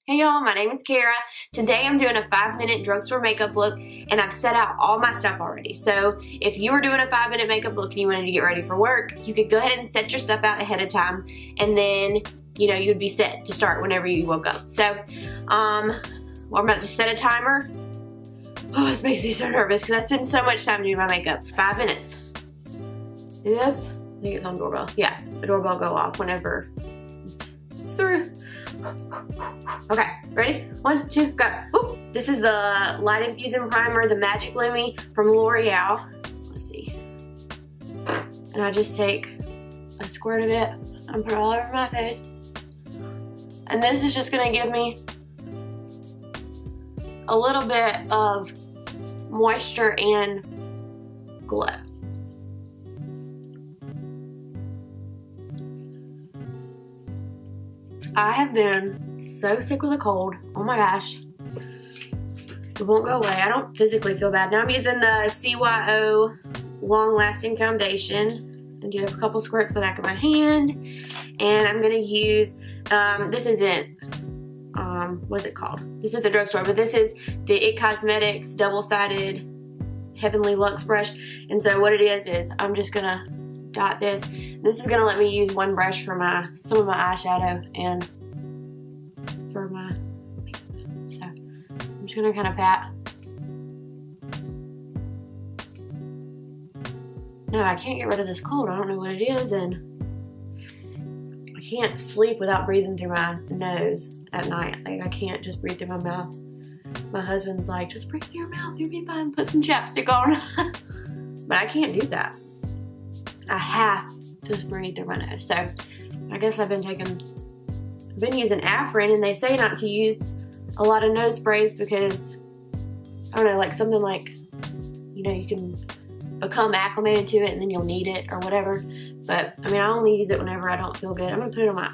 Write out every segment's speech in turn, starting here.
Hey y'all, my name is Kara. Today I'm doing a 5-minute drugstore makeup look and I've set out all my stuff already. So if you were doing a 5-minute makeup look and you wanted to get ready for work, you could go ahead and set your stuff out ahead of time and then, you know, you'd be set to start whenever you woke up. So, I'm about to set a timer. Oh, this makes me so nervous because I spend so much time doing my makeup. 5 minutes. See this? I think it's on doorbell. Yeah, the doorbell go off whenever it's through. Okay, ready? 1, 2, go. Ooh. This is the Light Infusing Primer, the Magic Lumi from L'Oreal. Let's see. And I just take a squirt of it and put it all over my face. And this is just gonna give me a little bit of moisture and glow. I have been so sick with a cold. Oh my gosh. It won't go away. I don't physically feel bad. Now I'm using the CYO Long Lasting Foundation. And do a couple squirts in the back of my hand. And I'm going to use, this isn't, what's it called? This is a drugstore, but this is the It Cosmetics double-sided Heavenly Luxe brush. And so what it is I'm just going to dot this. This is going to let me use one brush for some of my eyeshadow and for my makeup. So I'm just going to kind of pat. No, I can't get rid of this cold. I don't know what it is, and I can't sleep without breathing through my nose at night. Like, I can't just breathe through my mouth. My husband's like, just breathe through your mouth, you'll be fine, put some chapstick on. But I can't do that. I have to just breathe through my nose. So I guess I've been using Afrin, and they say not to use a lot of nose sprays because, I don't know, like something like, you know, you can become acclimated to it and then you'll need it or whatever. But I mean, I only use it whenever I don't feel good. I'm gonna put it on my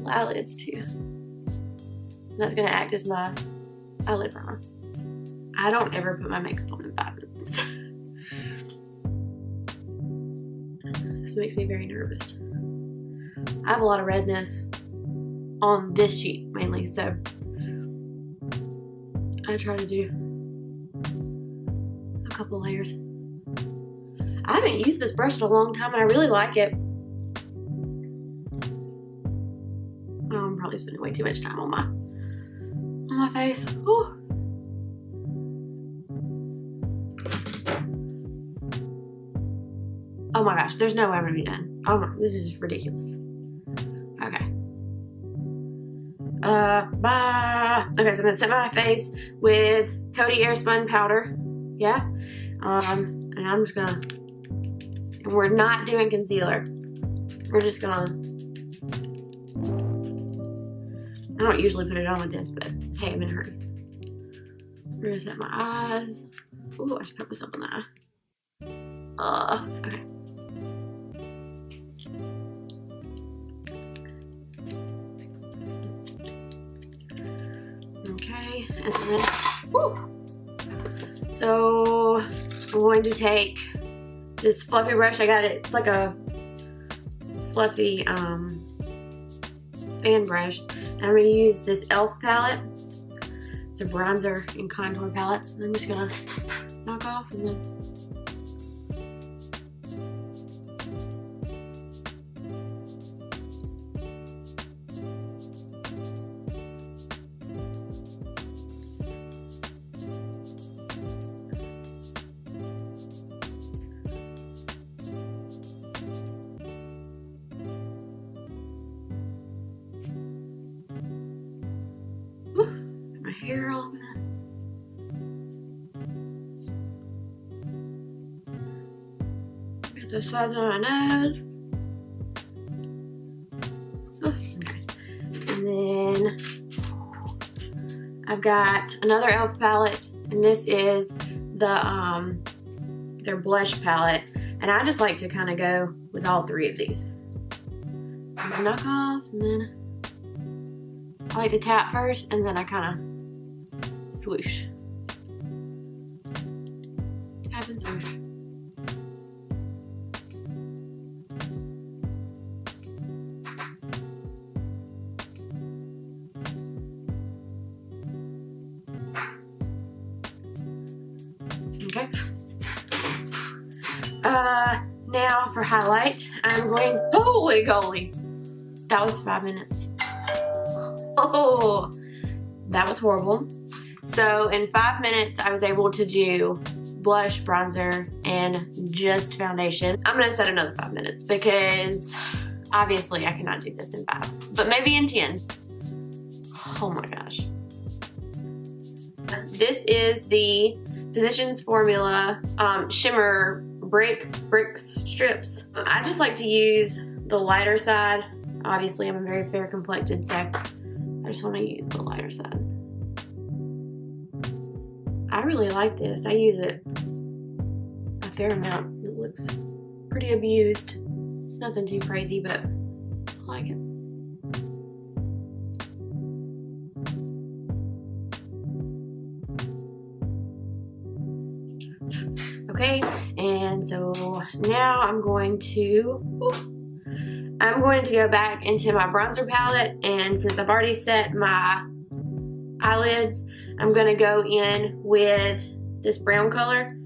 eyelids too. And that's gonna act as my eyelid primer. I don't ever put my makeup on in 5 minutes. This makes me very nervous. I have a lot of redness on this cheek mainly, so I try to do a couple layers. I haven't used this brush in a long time and I really like it. I'm probably spending way too much time on my face. Ooh. Oh my gosh, there's no way I'm gonna be done. Oh my, this is ridiculous. Okay. Okay, so I'm gonna set my face with Coty Airspun powder. Yeah. And I'm just gonna, and we're not doing concealer. We're just gonna, I don't usually put it on with this, but hey, I'm in a hurry. We're gonna set my eyes. Ooh, I just put myself in the eye. Okay. Okay, and then, whoo. So I'm going to take this fluffy brush. I got it, it's like a fluffy fan brush. And I'm going to use this e.l.f. palette. It's a bronzer and contour palette. And I'm just going to knock off and then my hair all over that. Get the sides of my nose. Okay. And then I've got another e.l.f. palette, and this is their blush palette. And I just like to kind of go with all 3 of these. I'm gonna knock off, and then I like to tap first, and then I kind of swoosh. Tap and swoosh. Okay. Now for highlight, I'm going, holy golly, that was 5 minutes. Oh, that was horrible. So in 5 minutes, I was able to do blush, bronzer, and just foundation. I'm gonna set another 5 minutes because obviously I cannot do this in 5, but maybe in 10. Oh my gosh. This is the Physicians Formula Shimmer Brick Strips. I just like to use the lighter side. Obviously, I'm a very fair complected, so I just want to use the lighter side. I really like this. I use it a fair amount. It looks pretty abused. It's nothing too crazy, but I like it. Okay, and so now I'm going to go back into my bronzer palette, and since I've already set my eyelids, I'm gonna go in with this brown color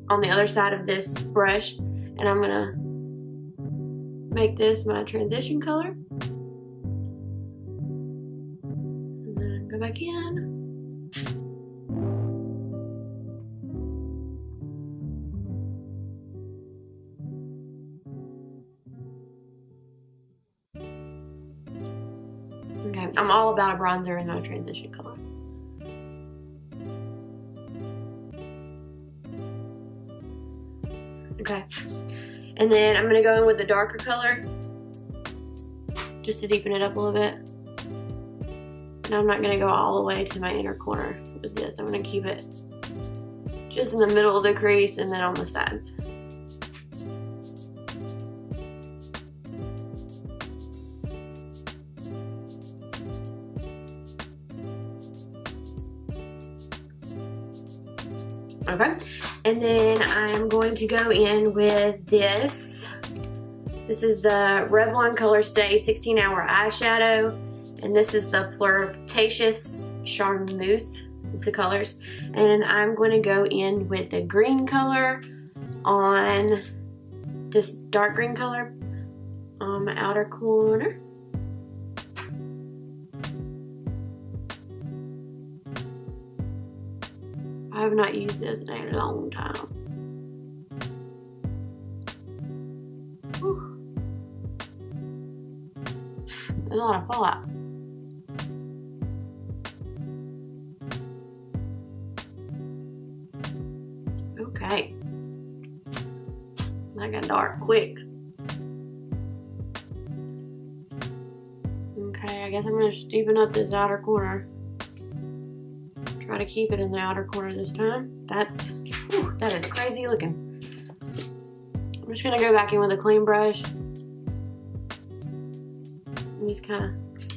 on the other side of this brush, and I'm gonna make this my transition color. And then go back in. Okay, I'm all about a bronzer and no transition color. Okay, and then I'm gonna go in with the darker color just to deepen it up a little bit. And I'm not gonna go all the way to my inner corner with this. I'm gonna keep it just in the middle of the crease and then on the sides. Okay, and then I'm going to go in with this. This is the Revlon Color Stay 16-Hour Eyeshadow, and this is the Flirtatious Charmeuse. It's the colors, and I'm going to go in with the green color on this dark green color on my outer corner. I have not used this in a long time. Whew. There's a lot of fallout. Okay. That got dark quick. Okay, I guess I'm gonna deepen up this outer corner. Try to keep it in the outer corner this time. That is crazy looking. I'm just gonna go back in with a clean brush and just kind of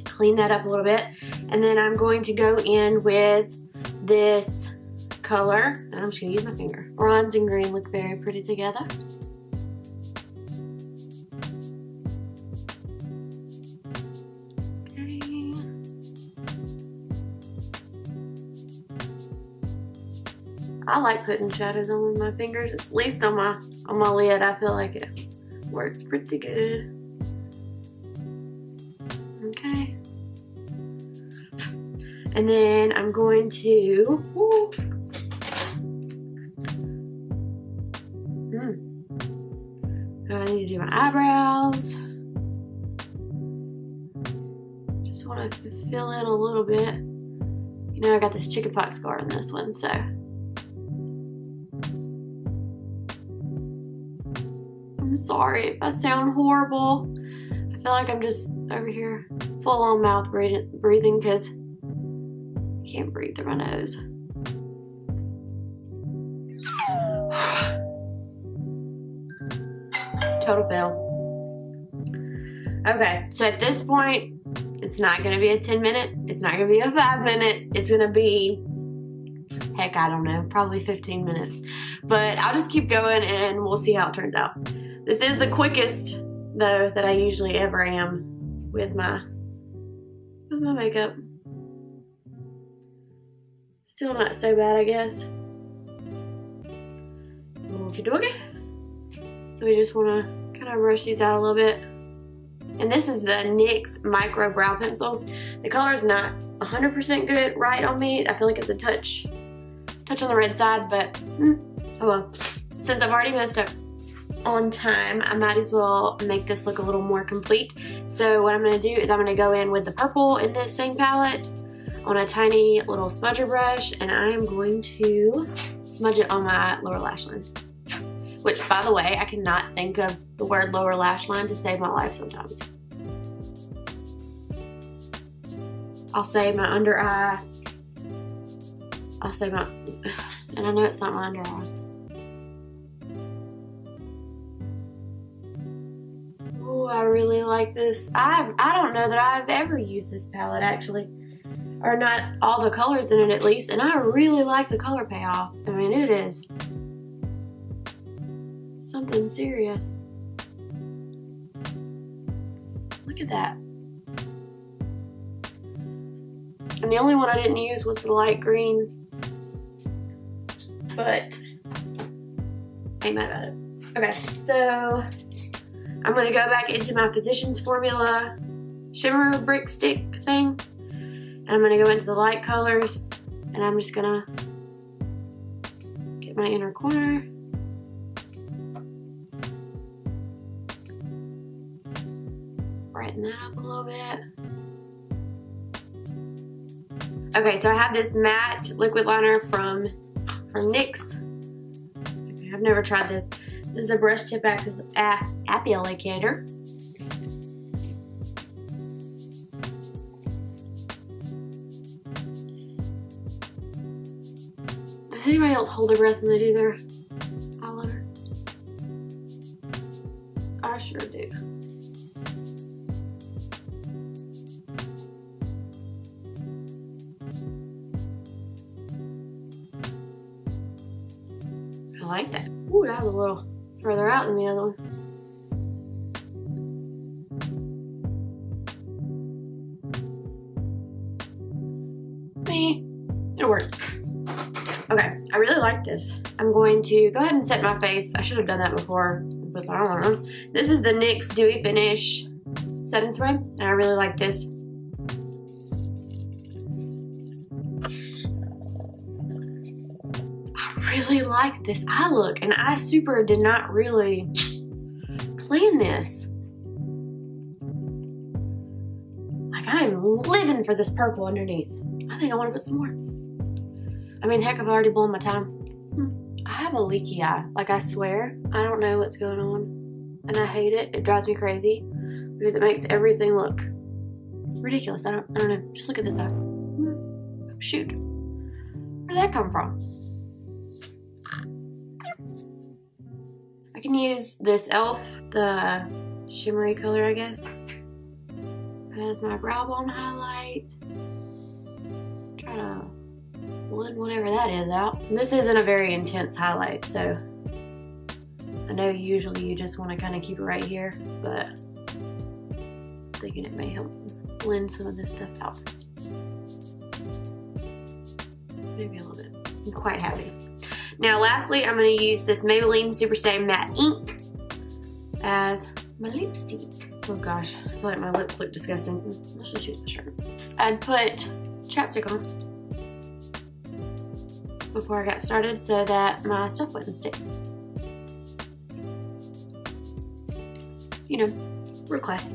clean that up a little bit. And then I'm going to go in with this color, and I'm just gonna use my finger. Bronze and green look very pretty together. I like putting shadows on my fingers, at least on my lid. I feel like it works pretty good. Okay. And then I'm going to, I need to do my eyebrows. Just want to fill in a little bit. You know, I got this chickenpox scar in this one, so. I'm sorry if I sound horrible. I feel like I'm just over here full on mouth breathing because I can't breathe through my nose. Total fail. Okay, so at this point, it's not gonna be a 10-minute, it's not gonna be a 5-minute, it's gonna be, heck, I don't know, probably 15 minutes. But I'll just keep going and we'll see how it turns out. This is the quickest, though, that I usually ever am with my makeup. Still not so bad, I guess. Okie dokie. So we just want to kind of brush these out a little bit. And this is the NYX Micro Brow Pencil. The color is not 100% good right on me. I feel like it's a touch on the red side, but oh well. Since I've already messed up on time, I might as well make this look a little more complete. So what I'm going to do is I'm going to go in with the purple in this same palette on a tiny little smudger brush, and I am going to smudge it on my lower lash line. Which, by the way, I cannot think of the word lower lash line to save my life sometimes. I'll say my under eye. I'll say my, and I know it's not my under eye. Oh, I really like this. I don't know that I've ever used this palette actually. Or not all the colors in it at least, and I really like the color payoff. I mean, it is something serious. Look at that. And the only one I didn't use was the light green. But ain't mad about it. Okay, so I'm gonna go back into my Physicians Formula shimmer brick stick thing, and I'm gonna go into the light colors, and I'm just gonna get my inner corner. Brighten that up a little bit. Okay, so I have this matte liquid liner from NYX. Okay, I've never tried this. This is a brush tip applicator. Does anybody else hold their breath when they do their eyeliner? I sure do. I like that. Ooh, that was a little further out than the other one. It'll work. Okay, I really like this. I'm going to go ahead and set my face. I should have done that before, but I don't know. This is the NYX Dewy Finish setting spray, and I really like this. Really like this eye look, and I super did not really plan this. Like, I am living for this purple underneath. I think I want to put some more. I mean, heck, I've already blown my time. I have a leaky eye. Like, I swear, I don't know what's going on, and I hate it. It drives me crazy because it makes everything look ridiculous. I don't know. Just look at this eye. Oh, shoot. Where did that come from? I can use this e.l.f., the shimmery color, I guess, as my brow bone highlight. Try to blend whatever that is out. And this isn't a very intense highlight, so I know usually you just want to kind of keep it right here, but I'm thinking it may help blend some of this stuff out. Maybe a little bit. I'm quite happy. Now lastly, I'm going to use this Maybelline Superstay Matte Ink as my lipstick. Oh gosh, I feel like my lips look disgusting. Let's just use my shirt. I'd put chapstick on before I got started so that my stuff wouldn't stick. You know, real classy.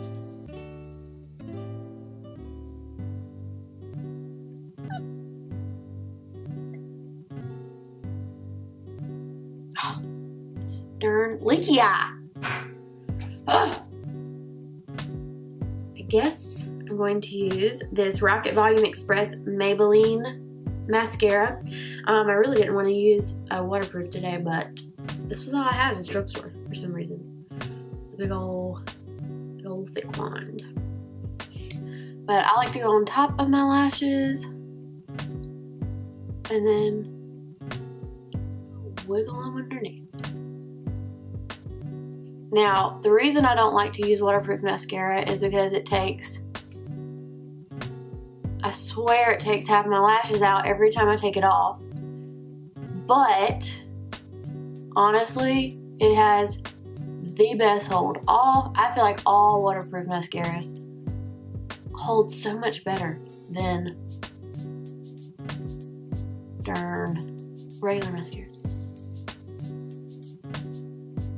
Darn leaky eye. Ugh. I guess I'm going to use this Rocket Volume Express Maybelline mascara. I really didn't want to use a waterproof today, but this was all I had at this drugstore for some reason. It's a big old thick wand. But I like to go on top of my lashes and then wiggle them underneath. Now, the reason I don't like to use waterproof mascara is because it takes, I swear it takes half my lashes out every time I take it off. But Honestly, it has the best hold. I feel like all waterproof mascaras hold so much better than darn regular mascaras.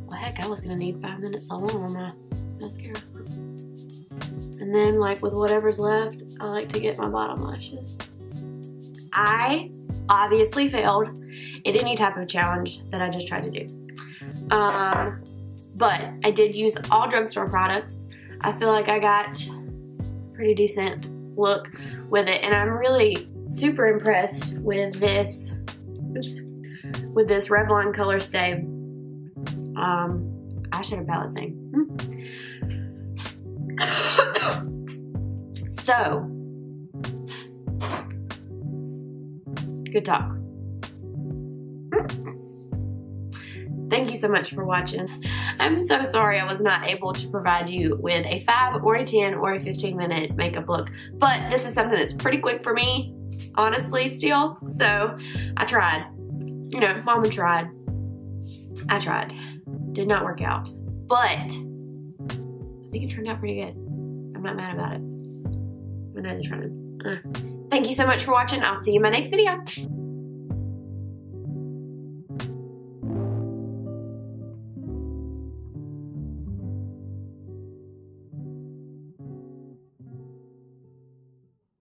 Well, heck, I was gonna need 5 minutes alone on my mascara. And then, like, with whatever's left, I like to get my bottom lashes. I obviously failed at any type of challenge that I just tried to do. But I did use all drugstore products. I feel like I got a pretty decent look with it, and I'm really super impressed with this, with this Revlon Color Stay eyeshadow palette thing. So, good talk. Thank you so much for watching. I'm so sorry I was not able to provide you with a 5 or a 10 or a 15-minute makeup look, but this is something that's pretty quick for me, honestly, still. So I tried. You know, Mama tried. I tried. Did not work out, but I think it turned out pretty good. I'm not mad about it. My nose is running. Thank you so much for watching. I'll see you in my next video.